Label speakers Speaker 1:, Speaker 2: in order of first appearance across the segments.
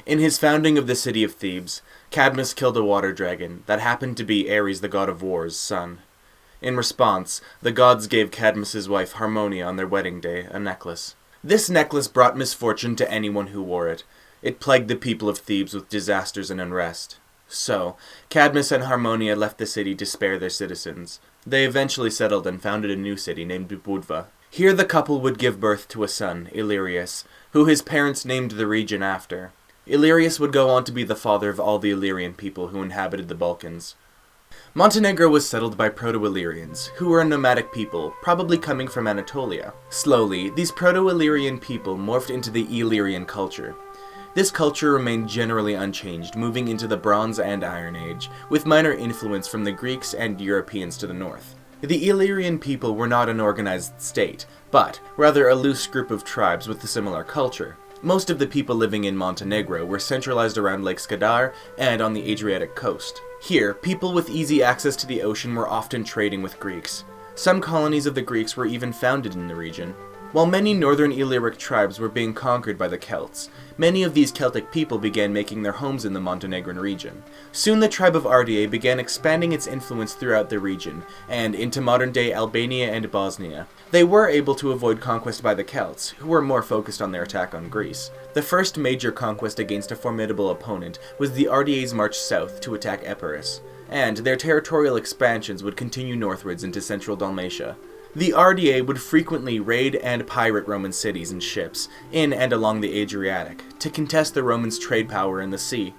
Speaker 1: In his founding of the city of Thebes, Cadmus killed a water dragon that happened to be Ares, the god of war's son. In response, the gods gave Cadmus's wife Harmonia on their wedding day a necklace. This necklace brought misfortune to anyone who wore it. It plagued the people of Thebes with disasters and unrest. So, Cadmus and Harmonia left the city to spare their citizens. They eventually settled and founded a new city named Budva. Here the couple would give birth to a son, Illyrius, who his parents named the region after. Illyrius would go on to be the father of all the Illyrian people who inhabited the Balkans. Montenegro was settled by Proto Illyrians, who were a nomadic people, probably coming from Anatolia. Slowly, these Proto Illyrian people morphed into the Illyrian culture. This culture remained generally unchanged, moving into the Bronze and Iron Age, with minor influence from the Greeks and Europeans to the north. The Illyrian people were not an organized state, but rather a loose group of tribes with a similar culture. Most of the people living in Montenegro were centralized around Lake Skadar and on the Adriatic coast. Here, people with easy access to the ocean were often trading with Greeks. Some colonies of the Greeks were even founded in the region. While many northern Illyric tribes were being conquered by the Celts, many of these Celtic people began making their homes in the Montenegrin region. Soon the tribe of Ardeae began expanding its influence throughout the region, and into modern-day Albania and Bosnia. They were able to avoid conquest by the Celts, who were more focused on their attack on Greece. The first major conquest against a formidable opponent was the Ardeae's march south to attack Epirus, and their territorial expansions would continue northwards into central Dalmatia. The Ardeae would frequently raid and pirate Roman cities and ships, in and along the Adriatic, to contest the Romans' trade power in the sea.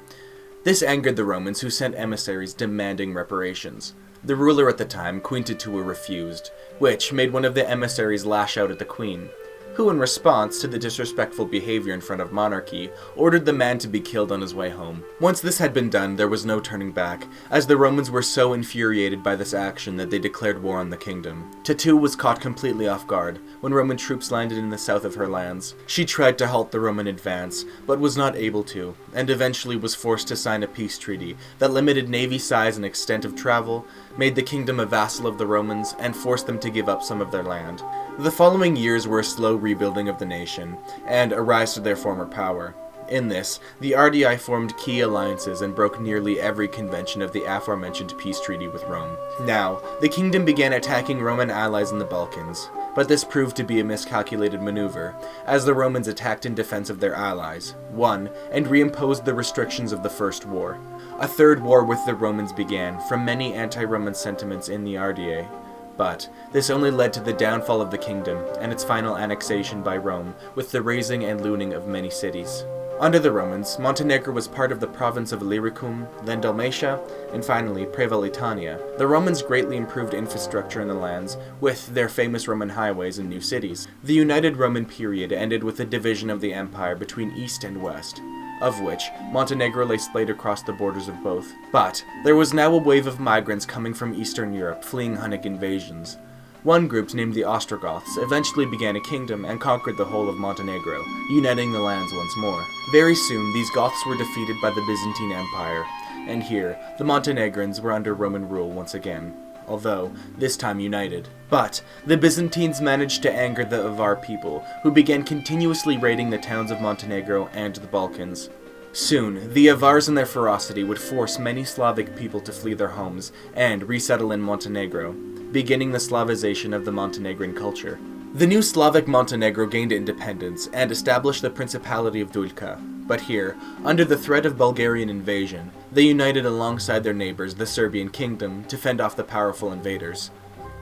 Speaker 1: This angered the Romans, who sent emissaries demanding reparations. The ruler at the time, Queen Titua, refused, which made one of the emissaries lash out at the queen, who, in response to the disrespectful behavior in front of monarchy, ordered the man to be killed on his way home. Once this had been done, there was no turning back, as the Romans were so infuriated by this action that they declared war on the kingdom. Titua was caught completely off guard when Roman troops landed in the south of her lands. She tried to halt the Roman advance, but was not able to, and eventually was forced to sign a peace treaty that limited navy size and extent of travel, made the kingdom a vassal of the Romans, and forced them to give up some of their land. The following years were a slow rebuilding of the nation, and a rise to their former power. In this, the Ardeae formed key alliances and broke nearly every convention of the aforementioned peace treaty with Rome. Now, the kingdom began attacking Roman allies in the Balkans, but this proved to be a miscalculated maneuver, as the Romans attacked in defense of their allies, won, and reimposed the restrictions of the First War. A third war with the Romans began, from many anti-Roman sentiments in the Ardeae. But this only led to the downfall of the kingdom and its final annexation by Rome, with the razing and looting of many cities. Under the Romans, Montenegro was part of the province of Illyricum, then Dalmatia, and finally Prevalentania. The Romans greatly improved infrastructure in the lands, with their famous Roman highways and new cities. The United Roman period ended with the division of the empire between East and West, of which Montenegro lay splayed across the borders of both. But there was now a wave of migrants coming from Eastern Europe, fleeing Hunnic invasions. One group, named the Ostrogoths, eventually began a kingdom and conquered the whole of Montenegro, uniting the lands once more. Very soon, these Goths were defeated by the Byzantine Empire, and here, the Montenegrins were under Roman rule once again, although this time united. But the Byzantines managed to anger the Avar people, who began continuously raiding the towns of Montenegro and the Balkans. Soon, the Avars in their ferocity would force many Slavic people to flee their homes and resettle in Montenegro, beginning the Slavization of the Montenegrin culture. The new Slavic Montenegro gained independence and established the Principality of Dulka, but here, under the threat of Bulgarian invasion, they united alongside their neighbors, the Serbian kingdom, to fend off the powerful invaders.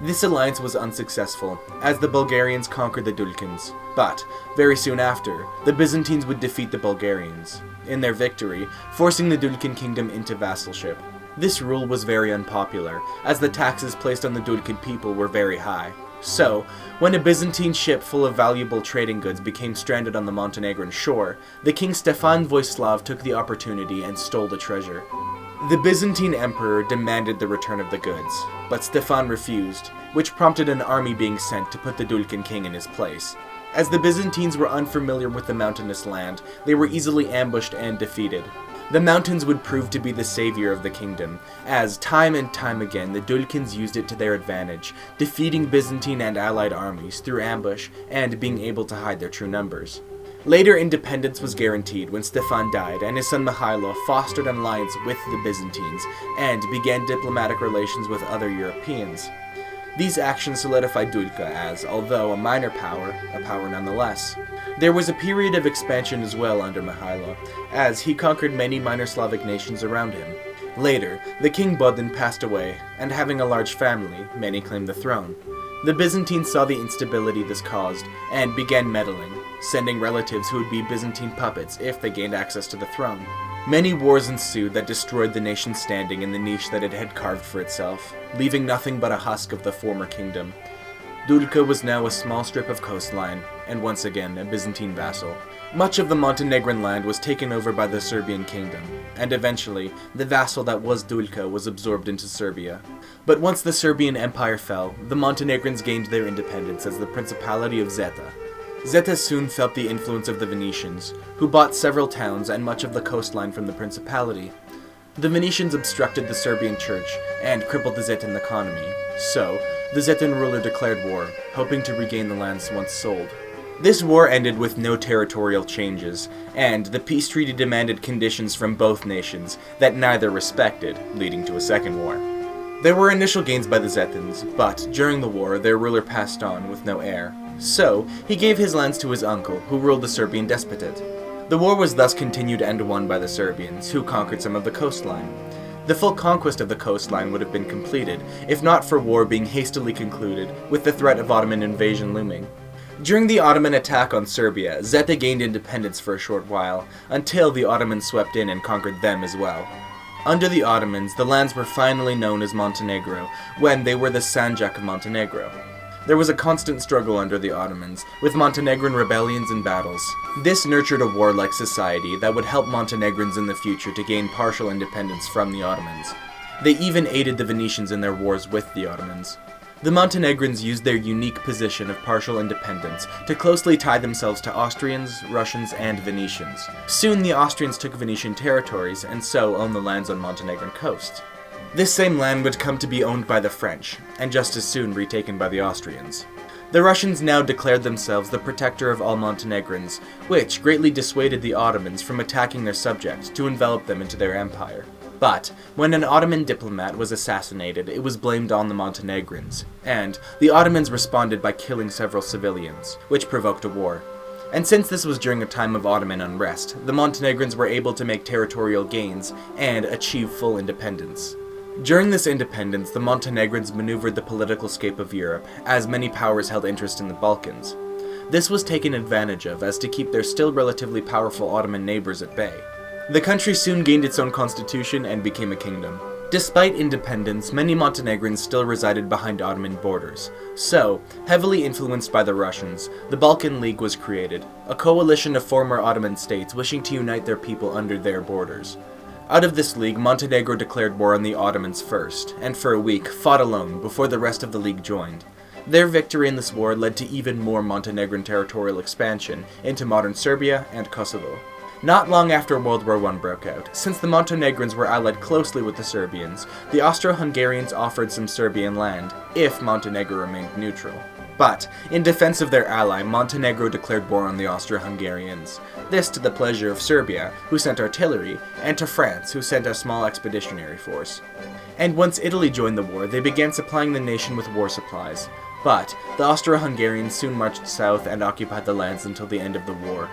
Speaker 1: This alliance was unsuccessful, as the Bulgarians conquered the Dulkans, but very soon after, the Byzantines would defeat the Bulgarians, in their victory, forcing the Dulkan kingdom into vassalship. This rule was very unpopular, as the taxes placed on the Dulkan people were very high. So, when a Byzantine ship full of valuable trading goods became stranded on the Montenegrin shore, the king Stefan Vojislav took the opportunity and stole the treasure. The Byzantine emperor demanded the return of the goods, but Stefan refused, which prompted an army being sent to put the Dulkan king in his place. As the Byzantines were unfamiliar with the mountainous land, they were easily ambushed and defeated. The mountains would prove to be the savior of the kingdom, as time and time again the Dulkans used it to their advantage, defeating Byzantine and allied armies through ambush and being able to hide their true numbers. Later, independence was guaranteed when Stefan died, and his son Mihailo fostered an alliance with the Byzantines and began diplomatic relations with other Europeans. These actions solidified Dulka as, although a minor power, a power nonetheless. There was a period of expansion as well under Mihailo, as he conquered many minor Slavic nations around him. Later, the king Bodin passed away, and having a large family, many claimed the throne. The Byzantines saw the instability this caused, and began meddling, sending relatives who would be Byzantine puppets if they gained access to the throne. Many wars ensued that destroyed the nation's standing in the niche that it had carved for itself, leaving nothing but a husk of the former kingdom. Dulka was now a small strip of coastline, and once again a Byzantine vassal. Much of the Montenegrin land was taken over by the Serbian kingdom, and eventually, the vassal that was Dulka was absorbed into Serbia. But once the Serbian Empire fell, the Montenegrins gained their independence as the Principality of Zeta. Zeta soon felt the influence of the Venetians, who bought several towns and much of the coastline from the Principality. The Venetians obstructed the Serbian church and crippled the Zetan economy, so the Zetan ruler declared war, hoping to regain the lands once sold. This war ended with no territorial changes, and the peace treaty demanded conditions from both nations that neither respected, leading to a second war. There were initial gains by the Zetans, but during the war their ruler passed on with no heir. So, he gave his lands to his uncle, who ruled the Serbian despotate. The war was thus continued and won by the Serbians, who conquered some of the coastline. The full conquest of the coastline would have been completed, if not for war being hastily concluded, with the threat of Ottoman invasion looming. During the Ottoman attack on Serbia, Zeta gained independence for a short while, until the Ottomans swept in and conquered them as well. Under the Ottomans, the lands were finally known as Montenegro, when they were the Sanjak of Montenegro. There was a constant struggle under the Ottomans, with Montenegrin rebellions and battles. This nurtured a warlike society that would help Montenegrins in the future to gain partial independence from the Ottomans. They even aided the Venetians in their wars with the Ottomans. The Montenegrins used their unique position of partial independence to closely tie themselves to Austrians, Russians, and Venetians. Soon the Austrians took Venetian territories and so owned the lands on Montenegrin coast. This same land would come to be owned by the French, and just as soon retaken by the Austrians. The Russians now declared themselves the protector of all Montenegrins, which greatly dissuaded the Ottomans from attacking their subjects to envelop them into their empire. But when an Ottoman diplomat was assassinated, it was blamed on the Montenegrins, and the Ottomans responded by killing several civilians, which provoked a war. And since this was during a time of Ottoman unrest, the Montenegrins were able to make territorial gains and achieve full independence. During this independence, the Montenegrins maneuvered the political scape of Europe, as many powers held interest in the Balkans. This was taken advantage of as to keep their still relatively powerful Ottoman neighbors at bay. The country soon gained its own constitution and became a kingdom. Despite independence, many Montenegrins still resided behind Ottoman borders. So, heavily influenced by the Russians, the Balkan League was created, a coalition of former Ottoman states wishing to unite their people under their borders. Out of this league, Montenegro declared war on the Ottomans first, and for a week fought alone before the rest of the league joined. Their victory in this war led to even more Montenegrin territorial expansion into modern Serbia and Kosovo. Not long after World War I broke out, since the Montenegrins were allied closely with the Serbians, the Austro-Hungarians offered some Serbian land, if Montenegro remained neutral. But, in defense of their ally, Montenegro declared war on the Austro-Hungarians. This to the pleasure of Serbia, who sent artillery, and to France, who sent a small expeditionary force. And once Italy joined the war, they began supplying the nation with war supplies. But, the Austro-Hungarians soon marched south and occupied the lands until the end of the war.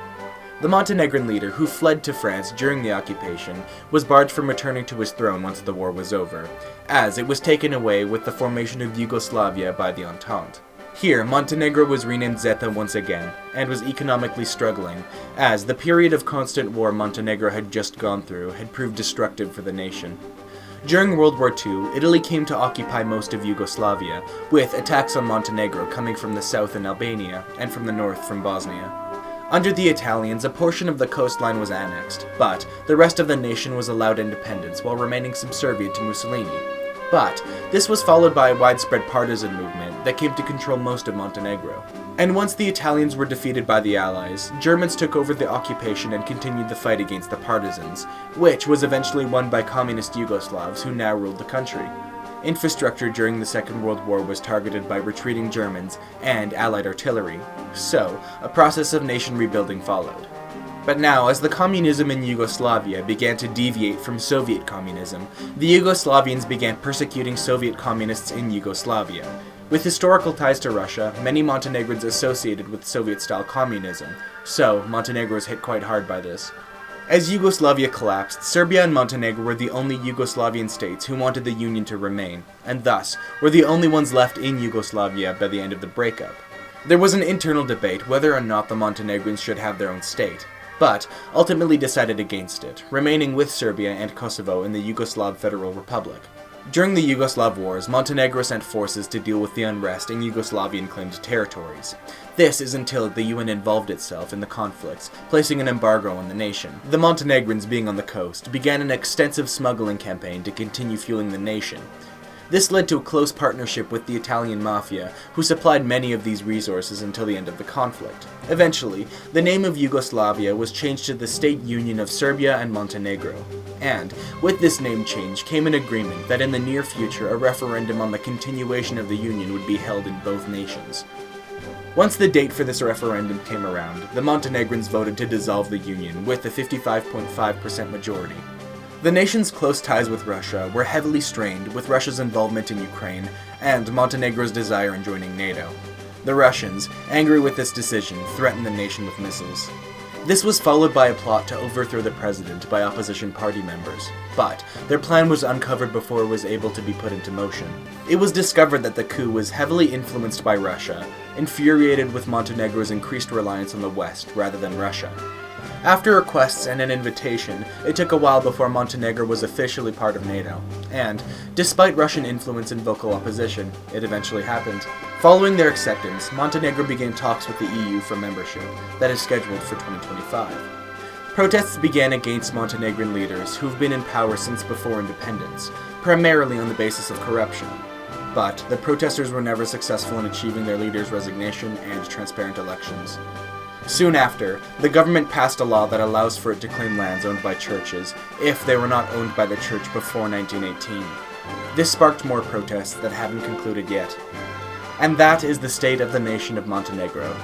Speaker 1: The Montenegrin leader, who fled to France during the occupation, was barred from returning to his throne once the war was over, as it was taken away with the formation of Yugoslavia by the Entente. Here, Montenegro was renamed Zeta once again, and was economically struggling, as the period of constant war Montenegro had just gone through had proved destructive for the nation. During World War II, Italy came to occupy most of Yugoslavia, with attacks on Montenegro coming from the south in Albania, and from the north from Bosnia. Under the Italians, a portion of the coastline was annexed, but the rest of the nation was allowed independence while remaining subservient to Mussolini. But this was followed by a widespread partisan movement that came to control most of Montenegro. And once the Italians were defeated by the Allies, Germans took over the occupation and continued the fight against the partisans, which was eventually won by communist Yugoslavs who now ruled the country. Infrastructure during the Second World War was targeted by retreating Germans and Allied artillery, so a process of nation rebuilding followed. But now, as the communism in Yugoslavia began to deviate from Soviet communism, the Yugoslavians began persecuting Soviet communists in Yugoslavia. With historical ties to Russia, many Montenegrins associated with Soviet-style communism, so Montenegro was hit quite hard by this. As Yugoslavia collapsed, Serbia and Montenegro were the only Yugoslavian states who wanted the union to remain, and thus were the only ones left in Yugoslavia by the end of the breakup. There was an internal debate whether or not the Montenegrins should have their own state, but ultimately decided against it, remaining with Serbia and Kosovo in the Yugoslav Federal Republic. During the Yugoslav Wars, Montenegro sent forces to deal with the unrest in Yugoslavian-claimed territories. This is until the UN involved itself in the conflicts, placing an embargo on the nation. The Montenegrins, being on the coast, began an extensive smuggling campaign to continue fueling the nation. This led to a close partnership with the Italian mafia, who supplied many of these resources until the end of the conflict. Eventually, the name of Yugoslavia was changed to the State Union of Serbia and Montenegro. And, with this name change came an agreement that in the near future a referendum on the continuation of the Union would be held in both nations. Once the date for this referendum came around, the Montenegrins voted to dissolve the Union with a 55.5% majority. The nation's close ties with Russia were heavily strained with Russia's involvement in Ukraine and Montenegro's desire in joining NATO. The Russians, angry with this decision, threatened the nation with missiles. This was followed by a plot to overthrow the president by opposition party members, but their plan was uncovered before it was able to be put into motion. It was discovered that the coup was heavily influenced by Russia, infuriated with Montenegro's increased reliance on the West rather than Russia. After requests and an invitation, it took a while before Montenegro was officially part of NATO, and, despite Russian influence and vocal opposition, it eventually happened. Following their acceptance, Montenegro began talks with the EU for membership, that is scheduled for 2025. Protests began against Montenegrin leaders who've been in power since before independence, primarily on the basis of corruption. But the protesters were never successful in achieving their leader's resignation and transparent elections. Soon after, the government passed a law that allows for it to claim lands owned by churches if they were not owned by the church before 1918. This sparked more protests that haven't concluded yet. And that is the state of the nation of Montenegro.